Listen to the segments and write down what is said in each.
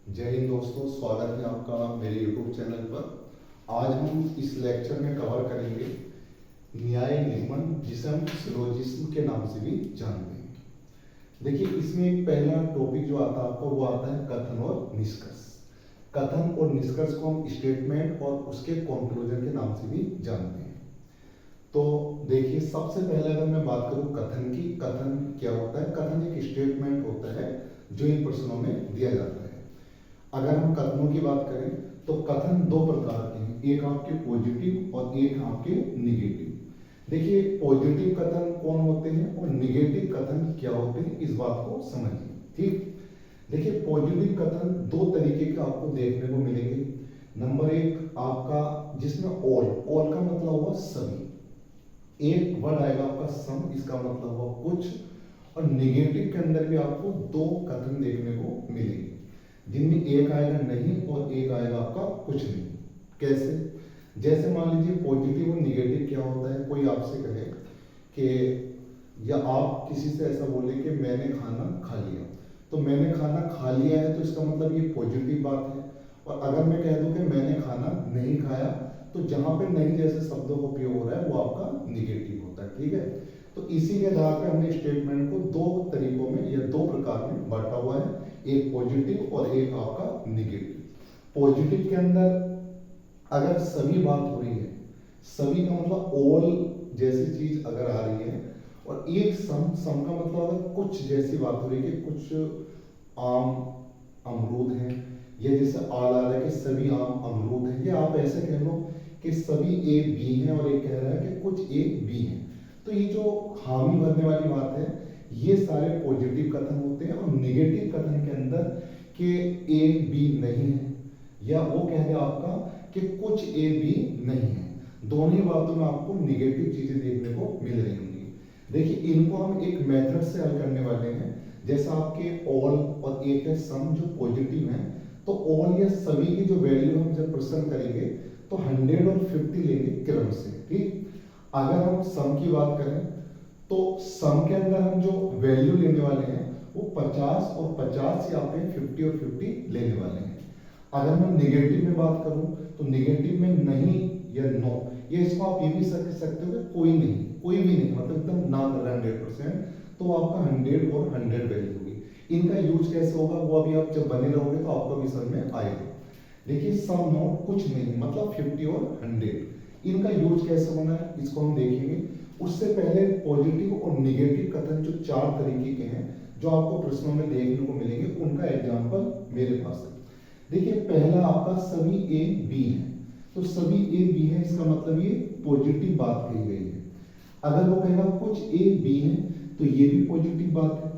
जय हिंद दोस्तों, स्वागत है आपका मेरे YouTube चैनल पर। आज हम इस लेक्चर में कवर करेंगे न्याय निगमन, जिसे हम सिलोजिज्म के नाम से भी जानते हैं। देखिए, इसमें एक पहला टॉपिक जो आता है आपका, वो आता है कथन और निष्कर्ष। कथन और निष्कर्ष को हम स्टेटमेंट और उसके कंक्लूजन के नाम से भी जानते हैं। तो देखिए, सबसे पहले अगर मैं बात करूं कथन की, कथन क्या होता है? कथन एक स्टेटमेंट होता है जो इन प्रश्नों में दिया जाता है। अगर हम कथनों की बात करें तो कथन दो प्रकार के हैं, एक आपके पॉजिटिव और एक आपके निगेटिव। देखिए, पॉजिटिव कथन कौन होते हैं और निगेटिव कथन क्या होते हैं, इस बात को समझिए। ठीक, देखिए, पॉजिटिव कथन दो तरीके के आपको देखने को मिलेंगे। नंबर एक आपका, जिसमें ऑल का मतलब हुआ सभी, एक वर्ड आएगा आपका सम, इसका मतलब हुआ कुछ। और निगेटिव के अंदर भी आपको दो कथन देखने को मिलेंगे, जिनमें एक आएगा नहीं और एक आएगा आपका कुछ नहीं। कैसे? जैसे मान लीजिए, पॉजिटिव और निगेटिव क्या होता है? कोई आपसे कहे कि, या आप किसी से ऐसा बोले कि मैंने खाना खा लिया, तो मैंने खाना खा लिया है तो इसका मतलब ये पॉजिटिव बात है। और अगर मैं कह दूं कि मैंने खाना नहीं खाया, तो जहां पे नहीं जैसे शब्दों का उपयोग हो रहा है वो आपका निगेटिव होता है। ठीक है, तो इसी के आधार पर हमने स्टेटमेंट को दो तरीकों में या दो प्रकार में बांटा हुआ है, एक पॉजिटिव और एक आपका निगेटिव। पॉजिटिव के अंदर अगर सभी बात हो रही है, सभी का मतलब ऑल जैसी चीज अगर आ रही है, और एक सम का मतलब अगर कुछ जैसी बात हो रही है कि कुछ आम अमरूद हैं, या जैसे आल आ रहा है कि सभी आम अमरूद हैं, या आप ऐसे कह लो कि सभी ए बी हैं और एक कह रहा है कि कुछ ए बी हैं। तो ये जो हामी भरने वाली बात है, ये सारे पॉजिटिव कथन होते हैं। और निगेटिव कथन के अंदर कि ए बी नहीं है, या वो कह दे आपका कि कुछ ए बी नहीं है, दोनों ही बातों में आपको निगेटिव चीजें देखने को मिल रही होंगी। देखिए, इनको हम एक मेथड से हल करने वाले हैं। जैसा आपके ऑल और एक है सम जो पॉजिटिव है, तो ऑल या सभी की जो वैल्यू हम जब प्रश्न करेंगे तो 100 और 50 लेंगे क्रम से। ठीक, अगर हम सम की बात करें तो सम के अंदर हम जो वैल्यू लेने वाले हैं वो 50 और 50 या पे 50 और 50 लेने वाले हैं। अगर मैं निगेटिव में बात करूं तो निगेटिव में नहीं या नो, ये इसको आप ये भी सकते हो कि कोई नहीं, कोई भी नहीं, मतलब एकदम ना कर रहा है 100%, तो आपका 100 और 100 वैल्यू होगी। इनका यूज कैसे होगा वो अभी आप जब बने रहोगे तो आपको भी समझ में आएगा। देखिए, सम नोट कुछ नहीं मतलब 50 और 100, इनका यूज कैसे होना है इसको हम देखेंगे। उससे पहले पॉजिटिव और निगेटिव कथन जो चार तरीके के हैं जो आपको प्रश्नों में देखने को मिलेंगे, उनका एग्जाम्पल मेरे पास है। देखिए, पहला आपका सभी ए बी है, तो सभी ए बी है, इसका मतलब ये पॉजिटिव बात कही गई है। अगर वो कहेगा कुछ ए बी है, तो ये भी पॉजिटिव बात है।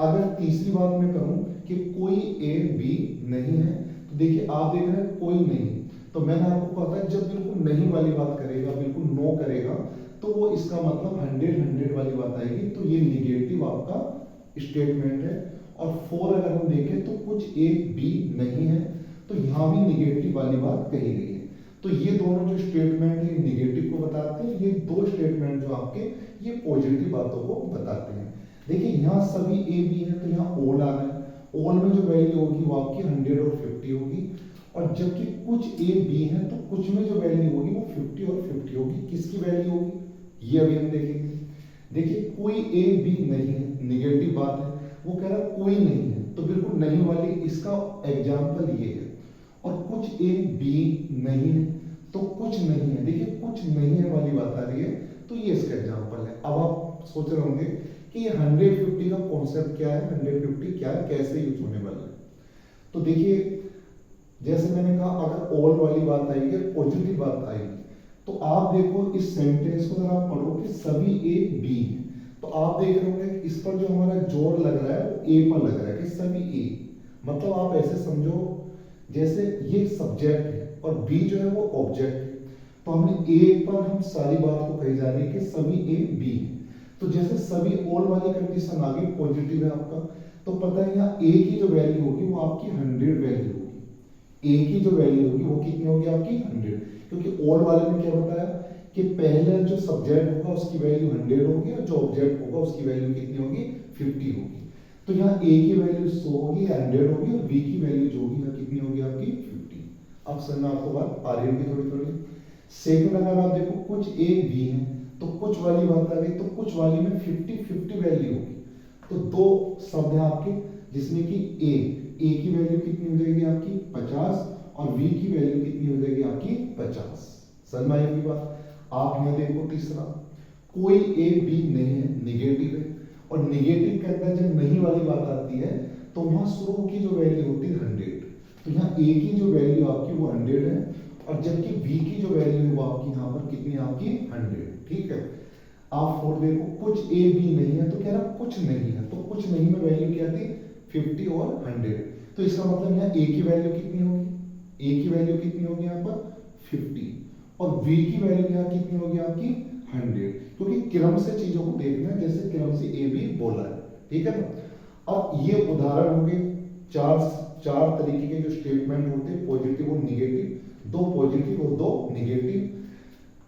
अगर तीसरी बात मैं कहूं कि कोई ए बी नहीं है, तो देखिए आप देख रहे हैं कोई नहीं, तो मैंने आपको कहा था जब बिल्कुल नहीं वाली बात करेगा, बिल्कुल नो करेगा, तो वो इसका मतलब 100 वाली बात आएगी, तो ये निगेटिव आपका स्टेटमेंट है। और 4 अगर हम देखें तो कुछ ए बी नहीं है, तो यहां भी निगेटिव वाली बात कही गई है। तो ये दोनों जो स्टेटमेंट है निगेटिव को बताते हैं, ये दो स्टेटमेंट जो आपके ये पॉजिटिव बातों को बताते हैं। देखिए, यहाँ सभी ए बी है तो यहाँ ऑल आ रहा है, ऑल में जो वैल्यू होगी वो आपकी 100 और 50 होगी। और जबकि कुछ ए बी है तो कुछ में जो वैल्यू होगी वो 50 और 50 होगी। किसकी वैल्यू होगी ये अभी हम देखेंगे। देखिए, कोई ए बी नहीं है, निगेटिव बात है, वो कह रहा कोई नहीं है, तो बिल्कुल नहीं वाली इसका एग्जाम्पल ये है। और कुछ ए बी नहीं है तो कुछ नहीं है, देखिए कुछ नहीं है वाली बात आ रही है, तो ये इसका एग्जाम्पल है। अब आप सोच रहे होंगे कि ये 150 का कॉन्सेप्ट क्या है, 150 क्या है, कैसे यूज होने वाला है। तो देखिए, जैसे मैंने कहा, अगर ऑल वाली बात आएगी, पॉजिटिव बात आएगी, तो आप देखो इस सेंटेंस को अगर आप पढ़ो कि सभी ए बी है, तो आप देख रहे होंगे इस पर जो हमारा जोर लग रहा है वो ए पर लग रहा है कि सभी ए, मतलब आप ऐसे समझो जैसे ये सब्जेक्ट है और बी जो है वो ऑब्जेक्ट है। तो हमने ए पर हम सारी बात को कही जा रही है कि सभी ए बी है। तो जैसे सभी ऑल वाली कंडीशन आ गई, पॉजिटिव है आपका, तो पता है यहाँ ए की जो वैल्यू होगी वो आपकी 100 वैल्यू होगी। ए की जो वैल्यू होगी वो कितनी होगी आपकी 100, क्योंकि ऑल वाले ने क्या बताया कि पहले जो सब्जेक्ट होगा उसकी वैल्यू 100 होगी और जो ऑब्जेक्ट होगा उसकी वैल्यू कितनी होगी 50 होगी। तो यहाँ a की वैल्यू 100 होगी, 100 होगी, और b की वैल्यू जो होगी यहाँ कितनी होगी आपकी 50। अब समझ में आपको बात आ रही होगी थोड़ी थोड़ी। सेकंड, अगर आप देखो कुछ a b है तो कुछ वाली बात आ गई, तो कुछ वाली में 50-50 वैल्यू होगी। तो दो शब्द है आपके जिसमें कि a की वैल्यू कितनी हो जाएगी आपकी 50, और b की वैल्यू कितनी हो जाएगी आपकी 50। समझ में आई होगी बात। आप यहाँ देखो तीसरा, कोई a b नहीं है, निगेटिव है, और निगेटिव के अंदर जब नहीं वाली बात आती है तो वहां शुरू की जो वैल्यू होती है 100। तो यहाँ a की जो वैल्यू आपकी वो 100 है, और जबकि b की जो वैल्यू है वो आपकी यहाँ पर कितनी आपकी 100। ठीक है। आप फोर देखो, कुछ a b नहीं है तो कह रहा कुछ नहीं है, तो कुछ नहीं में वैल्यू क्या थी 50 और 100। तो इसका मतलब यहाँ a की वैल्यू कितनी होगी, a की वैल्यू कितनी होगी यहाँ पर 50, और b की वैल्यू यहाँ कितनी होगी आपकी 100, क्योंकि क्रम से चीजों को देखना है, जैसे क्रम से ए बी बोला है। ठीक है ना। अब ये उदाहरण होंगे चार तरीके के जो स्टेटमेंट होते हैं, पॉजिटिव और निगेटिव, दो पॉजिटिव और दो निगेटिव।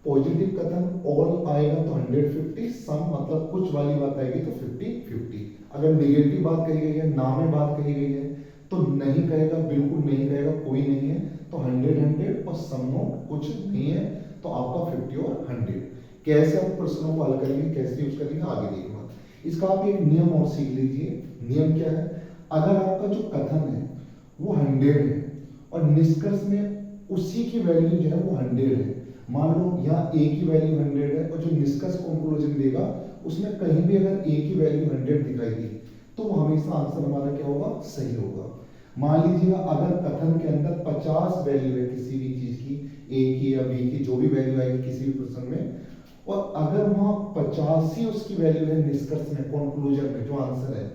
पॉजिटिव कथन ऑल आएगा तो 150, सम मतलब कुछ वाली बात आएगी तो 50-50। अगर निगेटिव बात कही गई है, ना में बात कही गई है, तो नहीं कहेगा, बिल्कुल नहीं कहेगा, कोई नहीं है तो 100-100, और सम नोट कुछ नहीं है तो आपका 50 और 100। कैसे आप प्रश्नों को हल करेंगे, कैसे यूज करेंगे, आगे देखना। इसका आप एक नियम और सीख लीजिए। नियम क्या है, अगर आपका जो कथन है वो 100 है और निष्कर्ष में उसी की वैल्यू जो है वो 100 है, मान लो यहाँ a की वैल्यू 100 है और जो निष्कर्ष कंक्लूजन देगा उसमें कहीं भी अगर a की वैल्यू 100 दिखाई दी तो वो हमेशा आंसर हमारा क्या होगा, सही होगा। मान लीजिएगा अगर कथन के अंदर 50 वैल्यू है किसी भी चीज की, a की या b की, जो भी वैल्यू आएगी किसी भी प्रश्न में, और अगर वहां 50 ही उसकी वैल्यू है निष्कर्ष में, कंक्लूजन में जो आंसर है,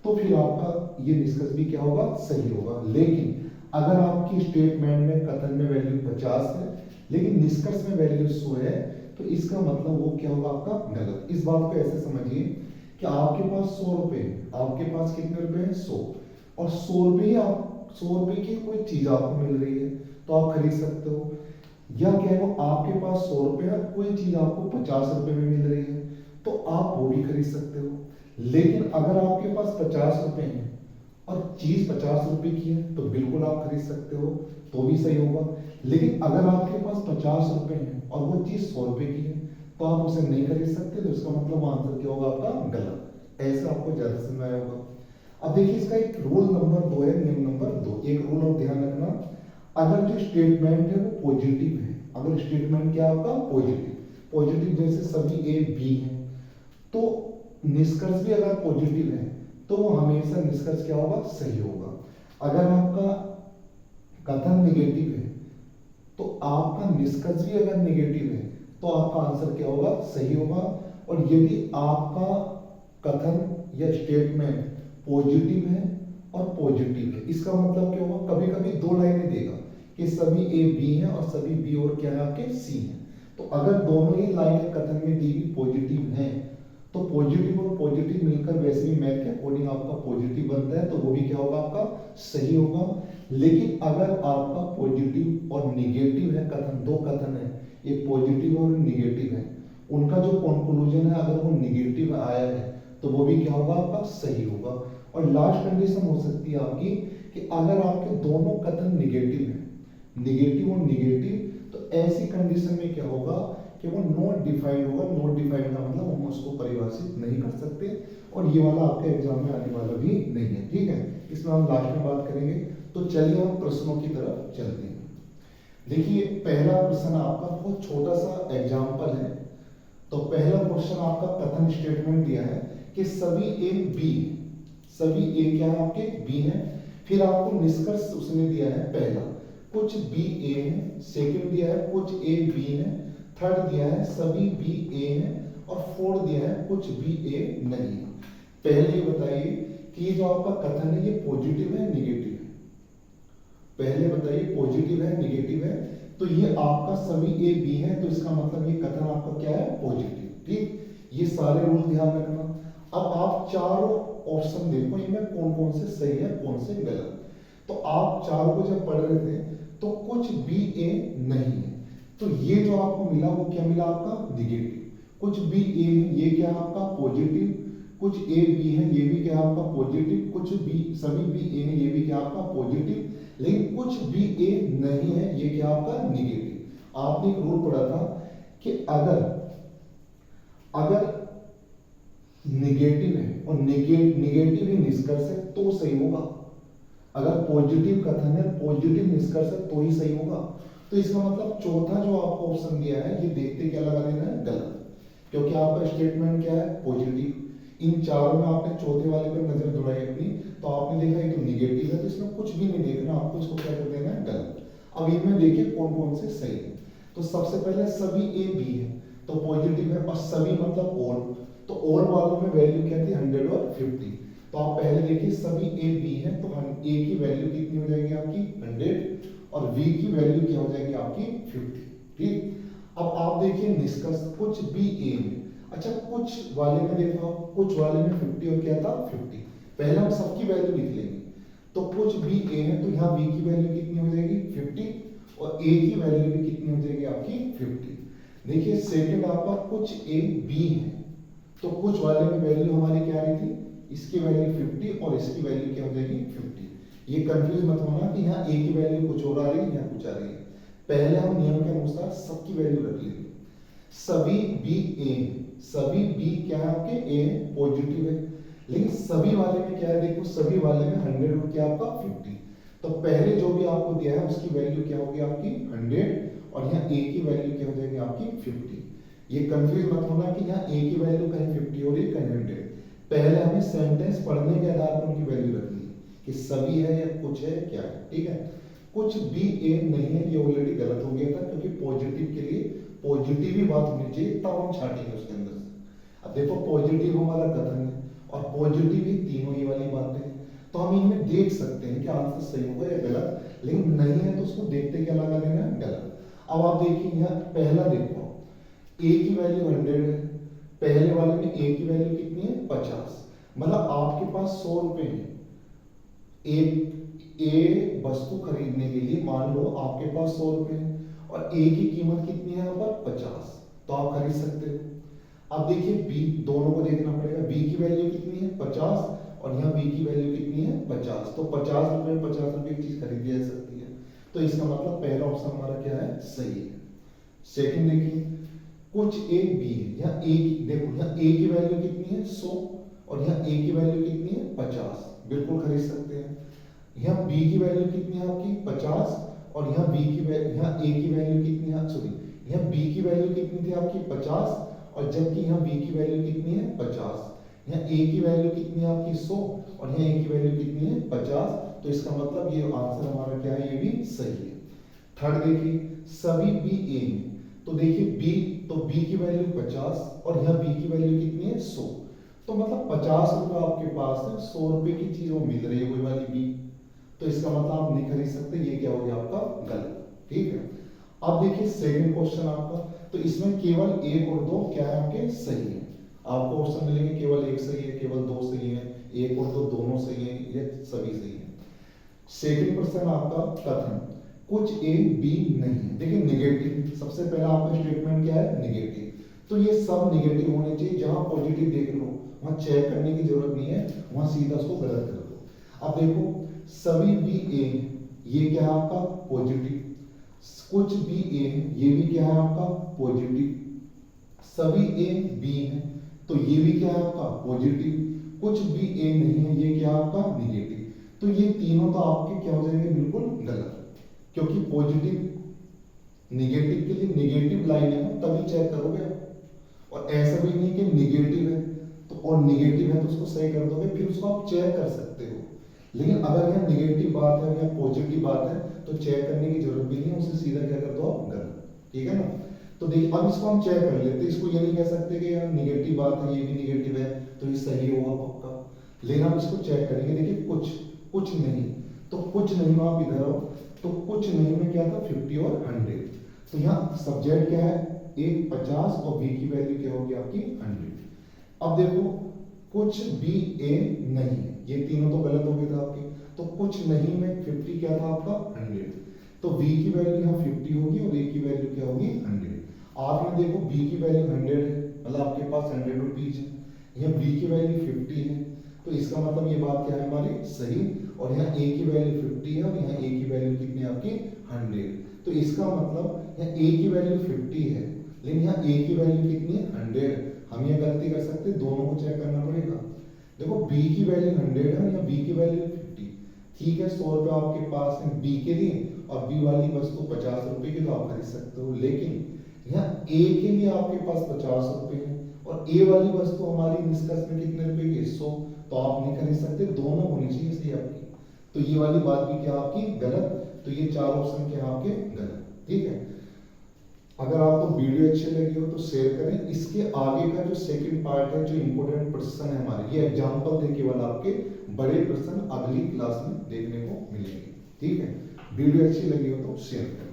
तो फिर आपका ये निष्कर्ष भी क्या होगा, सही होगा। लेकिन अगर आपकी स्टेटमेंट में कथन में वैल्यू 50 है लेकिन निष्कर्ष में वैल्यू 100 है, तो इसका मतलब वो क्या होगा आपका गलत। इस बात को ऐसे समझिए कि आपके पास 100 रुपए, आपके पास कितने रुपए हैं 100, और 100 रुपए आप 100 रुपए की कोई चीज आपको मिल रही है तो आप खरीद सकते हो, या क्या है आपके पास 100 रुपए है, कोई चीज आपको 50 रुपए में मिल रही है तो आप वो भी खरीद सकते हो। लेकिन अगर आपके पास 50 रुपए हैं और चीज 50 रुपए की है तो बिल्कुल आप खरीद सकते हो, तो भी सही होगा। लेकिन अगर आपके पास 50 रुपए हैं और वो चीज 100 रुपए की है तो आप उसे नहीं खरीद सकते, तो इसका मतलब आंसर क्या होगा आपका गलत। ऐसे आपको ज्यादा समझ आया होगा। अब देखिए इसका एक रूल नंबर 2 है, नियम नंबर 2। एक रूल और ध्यान रखना, अगर जो स्टेटमेंट है वो पॉजिटिव है, अगर स्टेटमेंट क्या आपका पॉजिटिव जैसे सभी ए बी है, तो निष्कर्ष भी अगर पॉजिटिव है तो वो हमेशा निष्कर्ष क्या होगा, सही होगा। अगर आपका कथन निगेटिव है तो आपका निष्कर्ष भी अगर निगेटिव है तो आपका आंसर क्या होगा, सही होगा। और यदि आपका कथन या स्टेटमेंट पॉजिटिव है और पॉजिटिव है, इसका मतलब क्या होगा, कभी कभी दो लाइनें देगा कि सभी ए बी हैं और सभी बी और क्या है आपके सी हैं। तो अगर दोनों ही लाइनें कथन में दी हुई पॉजिटिव हैं तो पॉजिटिव और पॉजिटिव मिलकर वैसे भी मैथ के अकॉर्डिंग आपका पॉजिटिव बनता है, तो वो भी क्या होगा आपका सही होगा। लेकिन अगर आपका पॉजिटिव और निगेटिव है कथन, दो कथन है, एक पॉजिटिव और निगेटिव है, उनका जो कंक्लूजन है अगर वो निगेटिव आया है तो वो भी क्या होगा आपका सही होगा। और लास्ट कंडीशन हो सकती है आपकी कि अगर आपके दोनों कथन निगेटिव है, निगेटिव और निगेटिव, तो ऐसी कंडीशन में क्या होगा कि वो नॉट डिफाइंड होगा। नॉट डिफाइंड का मतलब हम उसको परिभाषित नहीं कर सकते, और ये वाला आपके एग्जाम में आने वाला भी नहीं है। ठीक है, इसमें हम लास्ट में बात करेंगे। तो चलिए हम प्रश्नों की तरफ चलते हैं। देखिए पहला प्रश्न आपका बहुत छोटा सा एग्जाम्पल है। तो पहला क्वेश्चन आपका कथन स्टेटमेंट दिया है कि सभी ए बी, सभी ए क्या है आपके बी हैं। फिर आपको निष्कर्ष उसने दिया है, पहला कुछ बी ए है, सेकंड दिया है कुछ ए बी है, थर्ड दिया है सभी बी ए हैं, और फोर्थ दिया है कुछ बी ए नहीं है। पहले ये बताइए कि ये जो आपका कथन है ये पॉजिटिव है निगेटिव है, पहले बताइए पॉजिटिव है निगेटिव है। तो ये आपका सभी ए बी है तो इसका मतलब ये कथन आपका क्या है, पॉजिटिव। ठीक, ये सारे रूल ध्यान रखना। अब आप चारों ऑप्शन देखो, इनमें कौन कौन से सही है कौन से गलत। तो आप चारों को जब पढ़ रहे थे तो कुछ बी ए नहीं है, तो ये जो आपको मिला वो क्या मिला आपका निगेटिव। कुछ बी ए ये क्या आपका पॉजिटिव, कुछ ए बी है ये भी क्या है आपका पॉजिटिव, कुछ बी सभी बी ए है ये भी क्या आपका पॉजिटिव, लेकिन कुछ बी ए नहीं है ये क्या आपका निगेटिव। आपने एक रूल पढ़ा था कि अगर निगेटिव है और निगेटिव ही निष्कर्ष है तो सही होगा, अगर पॉजिटिव कथन है पॉजिटिव निष्कर्ष है तो ही सही होगा। तो इसका मतलब चौथा जो आपको ऑप्शन दिया है ये देखते क्या लगा देना है गलत, क्योंकि आपका स्टेटमेंट क्या है पॉजिटिव। इन चारों में आपने चौथे वाले पर नजर दौड़ाई अपनी, तो आपने देखा ये तो निगेटिव है तो इसमें कुछ भी नहीं देखना, आपको इसको क्या कर देना है गलत। अब इनमें देखिए कौन कौन से सही है। तो सबसे पहले सभी ए बी है तो पॉजिटिव है, और सभी मतलब ऑल, तो ऑल वालों में वैल्यू क्या थी 100 और 50। तो आप पहले देखिए सभी ए बी है तो ए की वैल्यू कितनी हो जाएगी आपकी 100 और बी की वैल्यू क्या हो जाएगी आपकी 50। ठीक, अब आप देखिए निष्कर्ष कुछ बी ए में, अच्छा कुछ वाले में देखो, कुछ वाले में 50 और क्या था 50, पहले हम सबकी वैल्यू लिख लेंगे। तो कुछ बी ए है तो यहाँ बी की वैल्यू कितनी हो जाएगी 50 और ए की वैल्यू भी कितनी हो जाएगी आपकी 50। देखिए सेकंड आपका कुछ ए बी है तो कुछ वाले में वैल्यू हमारी क्या आ रही थी, इसकी वैल्यू 50 और इसकी वैल्यू क्या हो जाएगी 50। ये कंफ्यूज मत होना कि यहाँ ए की वैल्यू कुछ और आ रही है यहाँ कुछ आ रही है, पहले हम नियम के अनुसार सबकी वैल्यू रख लेंगे। सभी बी ए, सभी बी क्या है आपके ए पॉजिटिव है, लेकिन सभी वाले में क्या है देखो, सभी वाले में 100 और क्या आपका 50। तो पहले जो भी आपको दिया है उसकी वैल्यू क्या होगी आपकी 100 और यहाँ ए की वैल्यू क्या हो जाएगी आपकी 50। ये कंफ्यूज मत होना कि यहाँ ए की वैल्यू कहीं 50 और ये कहीं 100, पहले हमें सेंटेंस पढ़ने के आधार पर उनकी वैल्यू रखनी है कि सभी है या कुछ है क्या है। ठीक है, कुछ बी ए नहीं है ये ऑलरेडी गलत हो गया था, क्योंकि पॉजिटिव के लिए पॉजिटिव ही बात होनी चाहिए तब हम छाटेंगे उसके अंदर से। अब देखो पॉजिटिव हमारा कथन है और पॉजिटिव ही तीनों ये वाली बातें हैं, तो हम इनमें देख सकते हैं कि आंसर सही होगा या गलत, लेकिन नहीं है तो उसको देखते क्या लगा देना है गलत। अब आप देखिए यहाँ पहला देखो ए की वैल्यू 100 है, पहले वाले में ए की वैल्यू कितनी है 50, मतलब आपके पास 100 रुपए है। ए वस्तु खरीदने के लिए मान लो आपके पास 100 रुपए है और ए की कीमत कितनी है यहाँ पर 50, तो आप खरीद सकते हो। अब देखिए बी, दोनों को देखना पड़ेगा, बी की वैल्यू कितनी है 50 और यहाँ बी की वैल्यू कितनी है 50, तो 50 रुपए में 50 रुपए की चीज खरीदी जा सकती है, तो इसका मतलब पहला ऑप्शन हमारा क्या है सही है। सेकंड देखिए कुछ ए बी है, यहाँ ए देखो यहाँ ए की वैल्यू कितनी है 100 और यहाँ ए की वैल्यू कितनी है 50, बिल्कुल खरीद सकते हैं। यहाँ बी की वैल्यू कितनी है आपकी 50 और यहाँ बी की वैल्यू, यहाँ ए की वैल्यू कितनी है, सॉरी यहाँ बी की वैल्यू कितनी थी आपकी 50 और जबकि यहाँ बी की वैल्यू कितनी है 50, यहाँ ए की वैल्यू कितनी है आपकी 100 और यहाँ ए की वैल्यू कितनी है 50, तो इसका मतलब ये आंसर हमारा क्या है, ये भी सही है। थर्ड देखिए सभी बी ए में, तो देखिए बी, तो बी की वैल्यू 50 और यहाँ बी की वैल्यू कितनी है 100, तो मतलब 50 रुपए आपके पास है, 100 रुपए की चीज वो मिल रही है कोई वाली बी, तो इसका मतलब आप नहीं खरीद सकते, ये क्या हो गया आपका गलत। ठीक है, अब देखिए सेकंड क्वेश्चन आपका, तो इसमें केवल एक और दो क्या है आपके सही है, आपको ऑप्शन मिलेंगे केवल एक सही है, केवल दो सही है, एक और दो दोनों सही है, ये सभी सही है। सेकंड क्वेश्चन आपका कथन कुछ ए बी नहीं है, देखिए निगेटिव, सबसे पहला आपका स्टेटमेंट क्या है निगेटिव, तो ये सब निगेटिव होने चाहिए, जहां पॉजिटिव देख लो वहां चेक करने की जरूरत नहीं है, वहां सीधा उसको गलत कर दो। अब देखो सभी बी ए ये क्या है आपका पॉजिटिव, कुछ बी ए ये भी क्या है आपका पॉजिटिव, सभी ए बी है तो ये भी क्या है आपका पॉजिटिव, कुछ बी ए नहीं है ये क्या है आपका निगेटिव, तो ये तीनों तो आपके क्या हो जाएंगे बिल्कुल गलत, क्योंकि पॉजिटिव निगेटिव के लिए निगेटिव लाइन है तभी चेक करोगे, और ऐसा भी नहीं कि निगेटिव है तो और निगेटिव है तो उसको सही कर दोगे फिर उसको आप चेक कर सकते हो, लेकिन अगर यह निगेटिव बात है या पॉजिटिव बात है तो चेक करने की जरूरत भी नहीं, उसे सीधा क्या कर दो आप गलत। ठीक है ना, तो देखिए अब इसको हम चेक कर लेते, इसको ये नहीं कह सकते कि यार निगेटिव बात है ये भी निगेटिव है तो ये सही होगा पक्का, लेकिन हम इसको चेक करेंगे। देखिए कुछ कुछ नहीं, तो कुछ नहीं में आप इधर आओ, तो कुछ नहीं में क्या था 50 और 100, तो यहाँ सब्जेक्ट क्या है एक 50 और बी की वैल्यू क्या होगी आपकी 100। अब देखो कुछ बी ए नहीं, ये तीनों तो गलत हो गए थे आपके, तो कुछ नहीं में 50 क्या था आपका 100, तो बी की वैल्यू यहाँ 50 होगी और ए की वैल्यू क्या होगी 100। आपने देखो बी की वैल्यू 100 है मतलब आपके पास 100 रुपीज है, यहाँ बी की वैल्यू 50 है, तो इसका मतलब ये बात क्या है हमारी सही। और यहाँ ए की वैल्यू 50 है और यहाँ ए की वैल्यू कितनी है आपकी 100। तो इसका मतलब यहाँ ए की वैल्यू 50 है लेकिन यहाँ ए की वैल्यू कितनी है 100। हम ये गलती कर सकते हैं, दोनों को चेक करना पड़ेगा। देखो बी की वैल्यू 100 है और यहाँ बी की वैल्यू 50। ठीक है, 100 रुपये आपके पास है बी के लिए और बी वाली वस्तु 50 रुपए की तो आप खरीद सकते हो, लेकिन यहाँ ए के लिए आपके पास 50 रुपए है और ए वाली वस्तु हमारी निष्कर्ष में कितने रुपए की 100, तो आप नहीं खरीद सकते, दोनों होनी चाहिए सही आपकी। तो ये वाली बात भी क्या आपकी गलत, तो ये 4 ऑप्शन क्या आपके गलत। ठीक है, अगर आपको वीडियो अच्छी लगी हो तो शेयर करें। इसके आगे का जो सेकंड पार्ट है, जो इंपॉर्टेंट प्रश्न है हमारे, ये एग्जांपल दे केवल आपके बड़े प्रश्न अगली क्लास में देखने को मिलेंगे। ठीक है, वीडियो अच्छी लगी हो तो शेयर करें।